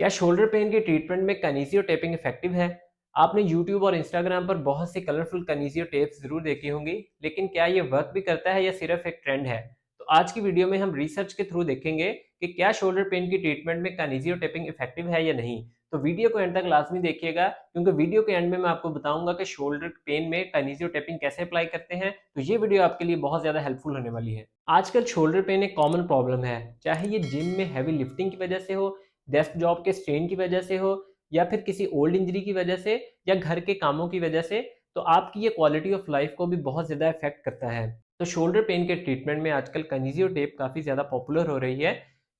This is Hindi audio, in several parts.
क्या शोल्डर पेन के ट्रीटमेंट में किनेसियो टेपिंग इफेक्टिव है? आपने यूट्यूब और इंस्टाग्राम पर बहुत सी कलरफुल किनेसियो टेप्स जरूर देखी होंगी, लेकिन क्या ये वर्क भी करता है या सिर्फ एक ट्रेंड है? तो आज की वीडियो में हम रिसर्च के थ्रू देखेंगे कि क्या शोल्डर पेन की ट्रीटमेंट में किनेसियो टेपिंग इफेक्टिव है या नहीं। तो वीडियो को एंड तक लाजमी देखिएगा, क्योंकि वीडियो के एंड में मैं आपको बताऊंगा कि शोल्डर पेन में किनेसियो टेपिंग कैसे अप्लाई करते हैं। तो ये वीडियो आपके लिए बहुत ज्यादा हेल्पफुल होने वाली है। आजकल शोल्डर पेन एक कॉमन प्रॉब्लम है, चाहे ये जिम में हैवी लिफ्टिंग की वजह से हो, डेस्क जॉब के स्ट्रेन की वजह से हो, या फिर किसी ओल्ड इंजरी की वजह से, या घर के कामों की वजह से। तो आपकी ये क्वालिटी ऑफ लाइफ को भी बहुत ज़्यादा इफेक्ट करता है। तो शोल्डर पेन के ट्रीटमेंट में आजकल किनेसियो टेप काफ़ी ज़्यादा पॉपुलर हो रही है,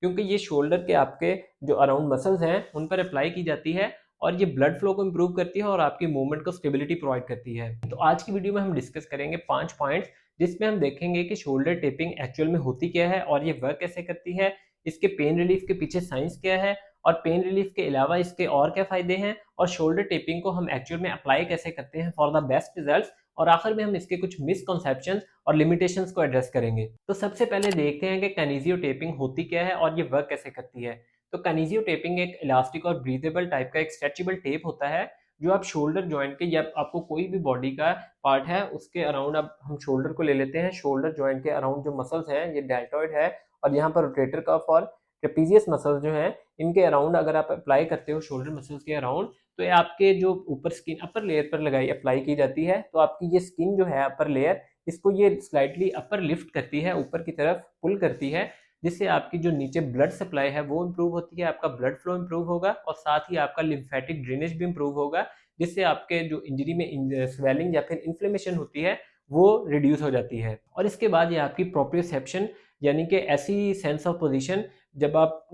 क्योंकि ये शोल्डर के आपके जो अराउंड मसल्स हैं उन पर अप्लाई की जाती है, और ये ब्लड फ्लो को इम्प्रूव करती है और आपकी मूवमेंट को स्टेबिलिटी प्रोवाइड करती है। तो आज की वीडियो में हम डिस्कस करेंगे 5 पॉइंट्स, जिसमें हम देखेंगे कि शोल्डर टेपिंग एक्चुअल में होती क्या है और ये वर्क कैसे करती है, इसके पेन रिलीफ के पीछे साइंस क्या है, और पेन रिलीफ के अलावा इसके और क्या फायदे हैं, और शोल्डर टेपिंग को हम एक्चुअल में अप्लाई कैसे करते हैं फॉर द बेस्ट रिजल्ट्स, और आखिर में हम इसके कुछ मिसकंसेप्शंस और लिमिटेशंस को एड्रेस करेंगे। तो सबसे पहले देखते हैं कि किनेसियो टेपिंग होती क्या है और ये वर्क कैसे करती है। तो किनेसियो टेपिंग एक इलास्टिक और ब्रीदेबल टाइप का एक स्ट्रेचेबल टेप होता है, जो आप शोल्डर जॉइंट के या आपको कोई भी बॉडी का पार्ट है उसके अराउंड, अब हम शोल्डर को ले लेते हैं, शोल्डर जॉइंट के अराउंड जो मसल्स हैं ये डेल्टॉइड है, और यहाँ पर रोटेटर कफ और ट्रेपीजियस मसल्स जो हैं इनके अराउंड अगर आप अप्लाई करते हो शोल्डर मसल्स के अराउंड, तो ये आपके जो ऊपर स्किन अपर लेयर पर लगाई अप्लाई की जाती है। तो आपकी ये स्किन जो है अपर लेयर, इसको ये स्लाइटली अपर लिफ्ट करती है, ऊपर की तरफ पुल करती है, जिससे आपकी जो नीचे ब्लड सप्लाई है वो इम्प्रूव होती है, आपका ब्लड फ्लो इम्प्रूव होगा, और साथ ही आपका लिम्फेटिक ड्रेनेज भी इम्प्रूव होगा, जिससे आपके जो इंजरी में स्वेलिंग या फिर इन्फ्लेमेशन होती है वो रिड्यूस हो जाती है। और इसके बाद ये आपकी प्रोप्रियोसेप्शन, यानी कि ऐसी सेंस ऑफ पोजीशन, जब आप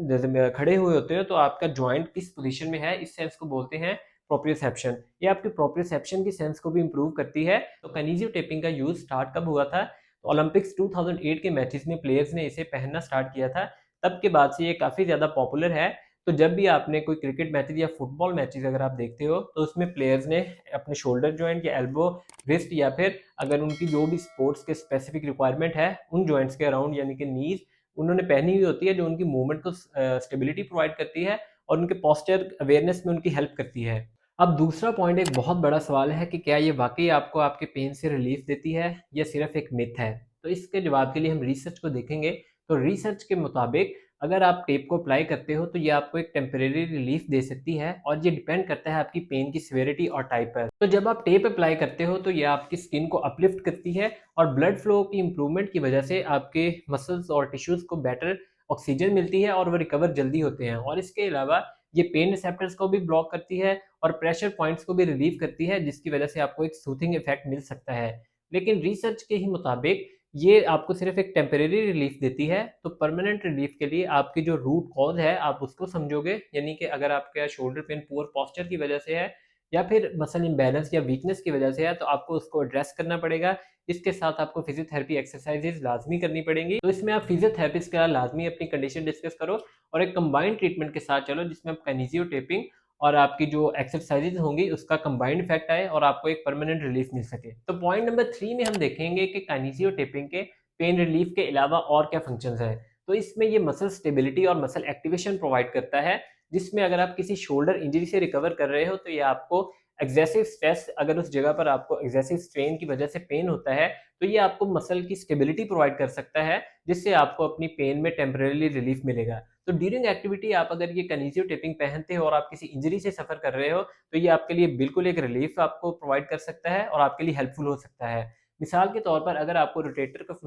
खड़े हुए होते हो तो आपका जॉइंट किस पोजीशन में है, इस सेंस को बोलते हैं प्रोप्रियोसेप्शन। ये आपकी प्रोप्रियोसेप्शन की सेंस को भी इंप्रूव करती है। तो किनेसियो टेपिंग का यूज स्टार्ट कब हुआ था? तो ओलंपिक्स 2008 के मैचेस में प्लेयर्स ने इसे पहनना स्टार्ट किया था, तब के बाद से ये काफ़ी ज़्यादा पॉपुलर है। तो जब भी आपने कोई क्रिकेट मैचेस या फुटबॉल मैचेस अगर आप देखते हो, तो उसमें प्लेयर्स ने अपने शोल्डर जॉइंट या एल्बो, रिस्ट, या फिर अगर उनकी जो भी स्पोर्ट्स के स्पेसिफिक रिक्वायरमेंट है उन जॉइंट्स के अराउंड, यानी कि नीज, उन्होंने पहनी हुई होती है, जो उनकी मूवमेंट को स्टेबिलिटी प्रोवाइड करती है और उनके पोस्चर अवेयरनेस में उनकी हेल्प करती है। अब दूसरा पॉइंट, एक बहुत बड़ा सवाल है कि क्या ये वाकई आपको आपके पेन से रिलीफ देती है या सिर्फ एक मिथ है। तो इसके जवाब के लिए हम रिसर्च को देखेंगे। तो रिसर्च के मुताबिक अगर आप टेप को अप्लाई करते हो तो ये आपको एक टेम्परेरी रिलीफ दे सकती है, और ये डिपेंड करता है आपकी पेन की सिवियरिटी और टाइप पर। तो जब आप टेप अप्लाई करते हो तो ये आपकी स्किन को अपलिफ्ट करती है, और ब्लड फ्लो की इंप्रूवमेंट की वजह से आपके मसल्स और टिश्यूज को बेटर ऑक्सीजन मिलती है और वो रिकवर जल्दी होते हैं। और इसके अलावा ये पेन रिसेप्टर्स को भी ब्लॉक करती है और प्रेशर पॉइंट्स को भी रिलीव करती है, जिसकी वजह से आपको एक सूथिंग इफेक्ट मिल सकता है। लेकिन रिसर्च के ही मुताबिक ये आपको सिर्फ एक टेम्परेरी रिलीफ देती है। तो परमानेंट रिलीफ के लिए आपकी जो रूट कॉज है आप उसको समझोगे, यानी कि अगर आपका शोल्डर पेन पुअर पोस्चर की वजह से है या फिर मसल इम्बैलेंस या वीकनेस की वजह से है, तो आपको उसको एड्रेस करना पड़ेगा। इसके साथ आपको फिजियोथेरेपी एक्सरसाइजेज लाजमी करनी पड़ेंगी। तो इसमें आप फिजियोथेरेपिस्ट के साथ लाजमी अपनी कंडीशन डिस्कस करो, और एक कंबाइंड ट्रीटमेंट के साथ चलो, जिसमें आप किनेसियो टेपिंग और आपकी जो एक्सरसाइजेज होंगी उसका कंबाइंड इफेक्ट आए और आपको एक परमानेंट रिलीफ मिल सके। तो पॉइंट नंबर 3 में हम देखेंगे कि किनेसियो टेपिंग के पेन रिलीफ के अलावा और क्या फंक्शंस हैं। तो इसमें ये मसल स्टेबिलिटी और मसल एक्टिवेशन प्रोवाइड करता है, जिसमें अगर आप किसी शोल्डर इंजरी से रिकवर कर रहे हो तो ये आपको एग्जेसिव स्ट्रेस, अगर उस जगह पर आपको एग्जेसिव स्ट्रेन की वजह से पेन होता है, तो ये आपको मसल की स्टेबिलिटी प्रोवाइड कर सकता है, जिससे आपको अपनी पेन में टेम्परेरी रिलीफ मिलेगा। तो ड्यूरिंग एक्टिविटी आप अगर ये किनेसियो टेपिंग पहनते हो और आप किसी इंजरी से सफर कर रहे हो, तो ये आपके लिए बिल्कुल एक रिलीफ आपको प्रोवाइड कर सकता है और आपके लिए हेल्पफुल हो सकता है। मिसाल के तौर पर अगर आपको रोटेटर कफ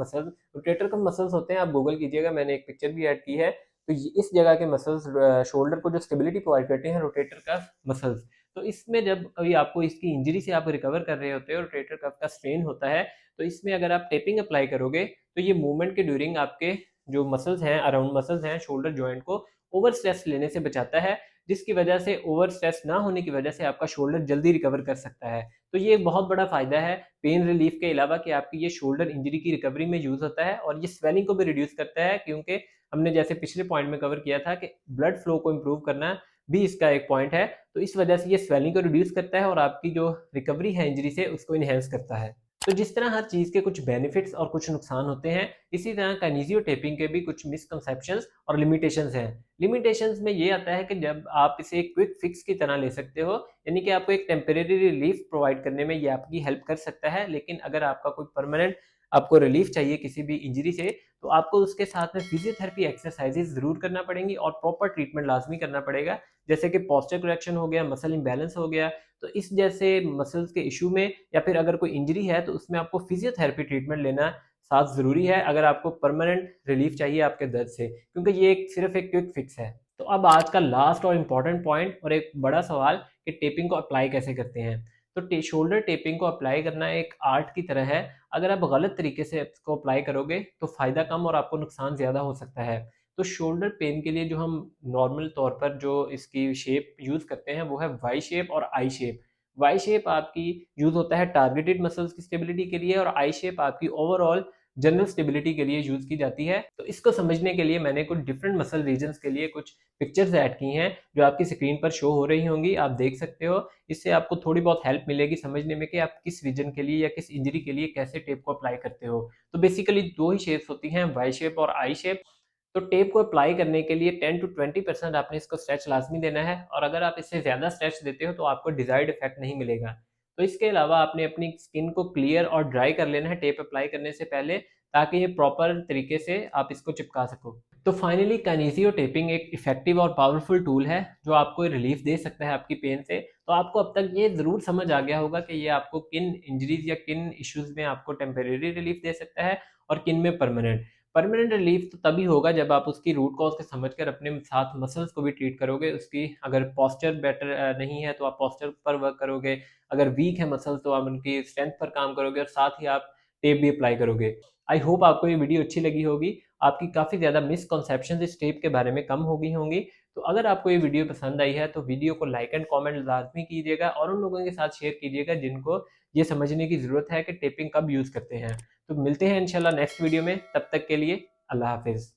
मसल्स होते हैं, आप गूगल कीजिएगा, मैंने एक पिक्चर भी ऐड की है। तो इस जगह के मसल्स शोल्डर को जो स्टेबिलिटी प्रोवाइड करते हैं, रोटेटर कफ मसल्स। तो इसमें जब कभी आपको इसकी इंजरी से आप रिकवर कर रहे होते हो, रोटेटर कफ का स्ट्रेन होता है, तो इसमें अगर आप टेपिंग अप्लाई करोगे तो ये मूवमेंट के ड्यूरिंग आपके जो मसल्स हैं, अराउंड मसल्स हैं शोल्डर जॉइंट को ओवर स्ट्रेस लेने से बचाता है, जिसकी वजह से ओवर स्ट्रेस ना होने की वजह से आपका शोल्डर जल्दी रिकवर कर सकता है। तो ये एक बहुत बड़ा फायदा है पेन रिलीफ के अलावा, कि आपकी ये शोल्डर इंजरी की रिकवरी में यूज होता है, और ये स्वेलिंग को भी रिड्यूस करता है, क्योंकि हमने जैसे पिछले पॉइंट में कवर किया था कि ब्लड फ्लो को इम्प्रूव करना भी इसका एक पॉइंट है। तो इस वजह से ये स्वेलिंग को रिड्यूस करता है और आपकी जो रिकवरी है इंजरी से उसको इनहेंस करता है। तो जिस तरह हर चीज़ के कुछ बेनिफिट्स और कुछ नुकसान होते हैं, इसी तरह किनेसियो टेपिंग के भी कुछ मिसकंसेप्शंस और लिमिटेशंस हैं। लिमिटेशंस में ये आता है कि जब आप इसे एक क्विक फिक्स की तरह ले सकते हो, यानी कि आपको एक टेम्परेरी रिलीफ प्रोवाइड करने में ये आपकी हेल्प कर सकता है, लेकिन अगर आपका कोई परमानेंट आपको रिलीफ चाहिए किसी भी इंजरी से, तो आपको उसके साथ में फिजियोथेरेपी एक्सरसाइजेस ज़रूर करना पड़ेंगी और प्रॉपर ट्रीटमेंट लाज़मी करना पड़ेगा। जैसे कि पोस्चर करेक्शन हो गया, मसल इम्बैलेंस हो गया, तो इस जैसे मसल्स के इश्यू में या फिर अगर कोई इंजरी है तो उसमें आपको फिजियोथेरेपी ट्रीटमेंट लेना साथ ज़रूरी है, अगर आपको परमानेंट रिलीफ चाहिए आपके दर्द से, क्योंकि ये एक सिर्फ एक क्विक फिक्स है। तो अब आज का लास्ट और इम्पोर्टेंट पॉइंट और एक बड़ा सवाल कि टेपिंग को अप्लाई कैसे करते हैं। तो शोल्डर टेपिंग को अप्लाई करना एक आर्ट की तरह है। अगर आप गलत तरीके से इसको अप्लाई करोगे तो फ़ायदा कम और आपको नुकसान ज़्यादा हो सकता है। तो शोल्डर पेन के लिए जो हम नॉर्मल तौर पर जो इसकी शेप यूज़ करते हैं वो है वाई शेप और आई शेप। वाई शेप आपकी यूज़ होता है टारगेटेड मसल्स की स्टेबिलिटी के लिए और आई शेप आपकी ओवरऑल जनरल स्टेबिलिटी के लिए यूज़ की जाती है। तो इसको समझने के लिए मैंने कुछ डिफरेंट मसल रीजन्स के लिए कुछ पिक्चर्स ऐड की हैं, जो आपकी स्क्रीन पर शो हो रही होंगी, आप देख सकते हो। इससे आपको थोड़ी बहुत हेल्प मिलेगी समझने में कि आप किस रीजन के लिए या किस इंजरी के लिए कैसे टेप को अप्लाई करते हो। तो बेसिकली 2 ही शेप्स होती हैं, वाई शेप और आई शेप। तो टेप को अप्लाई करने के लिए 10 टू 20% आपने इसको स्ट्रेच लाज़मी देना है, और अगर आप इससे ज़्यादा स्ट्रेच देते हो तो आपको डिज़ायर्ड इफ़ेक्ट नहीं मिलेगा। तो इसके अलावा आपने अपनी स्किन को क्लियर और ड्राई कर लेना है टेप अप्लाई करने से पहले, ताकि ये प्रॉपर तरीके से आप इसको चिपका सको। तो फाइनली किनेसियो टेपिंग एक इफ़ेक्टिव और पावरफुल टूल है, जो आपको रिलीफ़ दे सकता है आपकी पेन से। तो आपको अब तक ये ज़रूर समझ आ गया होगा कि ये आपको किन इंजरीज़ या किन इश्यूज़ में आपको टेम्परेरी रिलीफ़ दे सकता है और किन में परमानेंट। परमानेंट रिलीफ तो तभी होगा जब आप उसकी रूट कॉज़ को समझकर अपने साथ मसल्स को भी ट्रीट करोगे। उसकी अगर पोस्चर बेटर नहीं है तो आप पोस्चर पर वर्क करोगे, अगर वीक है मसल्स तो आप उनकी स्ट्रेंथ पर काम करोगे और साथ ही आप टेप भी अप्लाई करोगे। आई होप आपको ये वीडियो अच्छी लगी होगी। आपकी काफ़ी ज़्यादा मिसकंसेप्शंस इस टेप के बारे में कम हो गई होंगी। तो अगर आपको ये वीडियो पसंद आई है तो वीडियो को लाइक एंड कमेंट लाज़मी कीजिएगा और उन लोगों के साथ शेयर कीजिएगा जिनको ये समझने की ज़रूरत है कि टेपिंग कब यूज़ करते हैं। तो मिलते हैं इंशाल्लाह नेक्स्ट वीडियो में, तब तक के लिए अल्लाह हाफ़िज़।